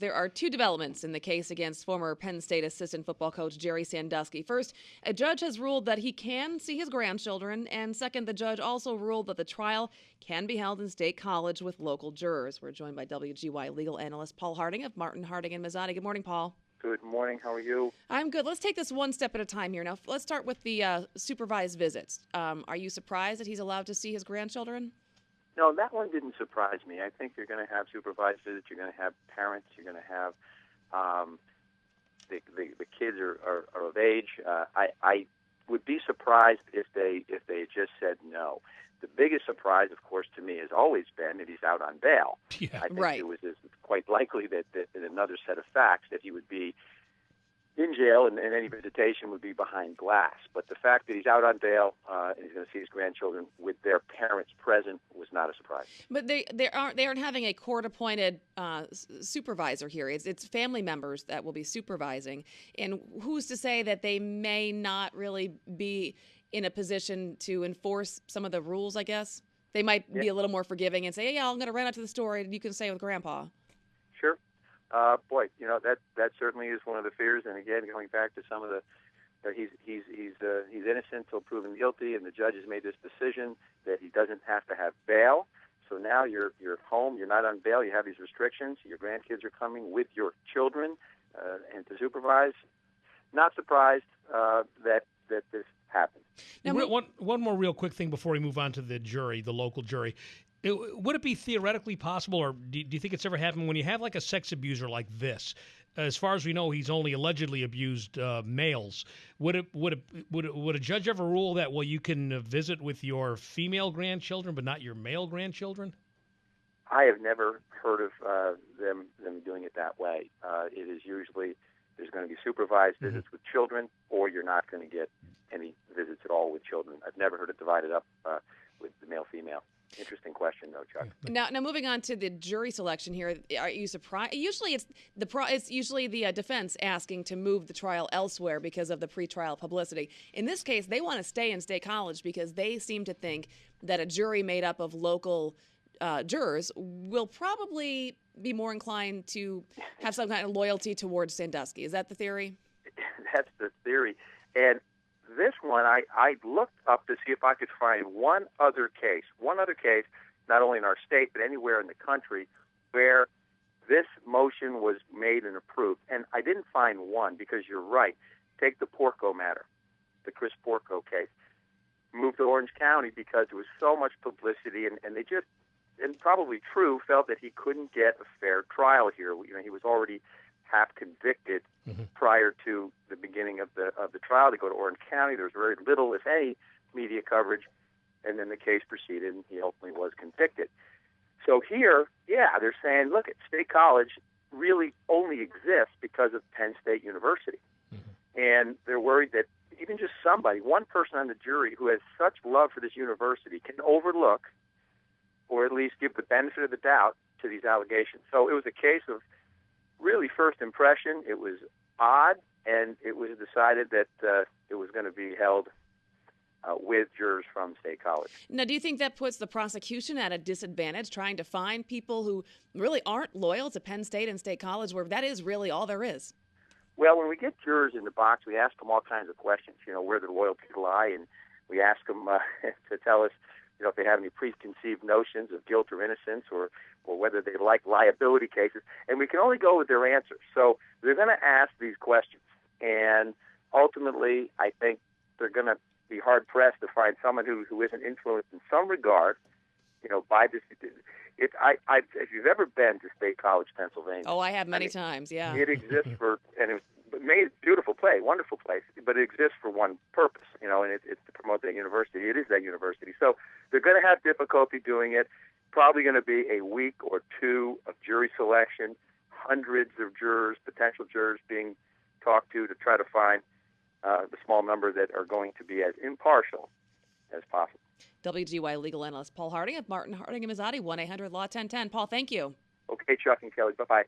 There are two developments in the case against former Penn State assistant football coach Jerry Sandusky. First, a judge has ruled that he can see his grandchildren. And second, the judge also ruled that the trial can be held in State College with local jurors. We're joined by WGY legal analyst Paul Harding of Martin, Harding & Mazzotti. Good morning, Paul. Good morning. How are you? I'm good. Let's take this one step at a time here. Now, let's start with the supervised visits. Are you surprised that he's allowed to see his grandchildren? No, that one didn't surprise me. I think you're going to have supervised visits. You're going to have parents. You're going to have the kids are of age. I would be surprised if they just said no. The biggest surprise, of course, to me has always been that he's out on bail. Yeah. I think Right. it was quite likely that in another set of facts that he would be in jail and any visitation would be behind glass. But the fact that he's out on bail and he's going to see his grandchildren with their parents present was not a surprise. But they aren't having a court-appointed supervisor here. It's family members that will be supervising. And who's to say that they may not really be in a position to enforce some of the rules, I guess? They might be a little more forgiving and say, hey, I'm going to run out to the store and you can stay with Grandpa. Sure. Boy, that certainly is one of the fears. And again, going back to some of the, he's innocent until proven guilty, and the judge has made this decision that he doesn't have to have bail. So now you're home. You're not on bail. You have these restrictions. Your grandkids are coming with your children and to supervise. Not surprised that this happened. Now, One more real quick thing before we move on to the jury, the local jury. Would it be theoretically possible, or do you think it's ever happened, when you have like a sex abuser like this? As far as we know, he's only allegedly abused males. Would a judge ever rule that, well, you can visit with your female grandchildren but not your male grandchildren? I have never heard of them doing it that way. It is usually there's going to be supervised visits with children, or you're not going to get any visits at all with children. I've never heard it divided up with the male-female. Interesting question, though, Chuck. Now, moving on to the jury selection here, are you surprised? Usually, it's usually the defense asking to move the trial elsewhere because of the pretrial publicity. In this case, they want to stay in State College because they seem to think that a jury made up of local jurors will probably be more inclined to have some kind of loyalty towards Sandusky. Is that the theory? That's the theory, and this one, I looked up to see if I could find one other case, not only in our state, but anywhere in the country, where this motion was made and approved. And I didn't find one, because you're right. Take the Porco matter, the Chris Porco case. Moved to Orange County because there was so much publicity, and they just, and probably true, felt that he couldn't get a fair trial here. He was already half convicted prior to the beginning of the trial. To go to Orange County, there was very little, if any, media coverage, and then the case proceeded, and he ultimately was convicted. So here, they're saying, look, State College really only exists because of Penn State University, and they're worried that even just somebody, one person on the jury who has such love for this university, can overlook, or at least give the benefit of the doubt to these allegations. So it was a case of really first impression. It was odd, and it was decided that it was going to be held with jurors from State College. Now, do you think that puts the prosecution at a disadvantage, trying to find people who really aren't loyal to Penn State and State College, where that is really all there is? Well, when we get jurors in the box, we ask them all kinds of questions, where their loyalty lie, and we ask them to tell us, if they have any preconceived notions of guilt or innocence, or whether they like liability cases, and we can only go with their answers. So they're going to ask these questions, and ultimately, I think they're going to be hard-pressed to find someone who isn't influenced in some regard, by this. If you've ever been to State College, Pennsylvania. Oh, I have many times, yeah. It exists and it was made a beautiful place, wonderful place, but it exists for one purpose, and it's to promote that university. It is that university. So they're going to have difficulty doing it. Probably going to be a week or two of jury selection, hundreds of jurors, potential jurors being talked to try to find the small number that are going to be as impartial as possible. WGY legal analyst Paul Harding of Martin, Harding & Mazzotti, 1-800-LAW-1010. Paul, thank you. Okay, Chuck and Kelly. Bye-bye.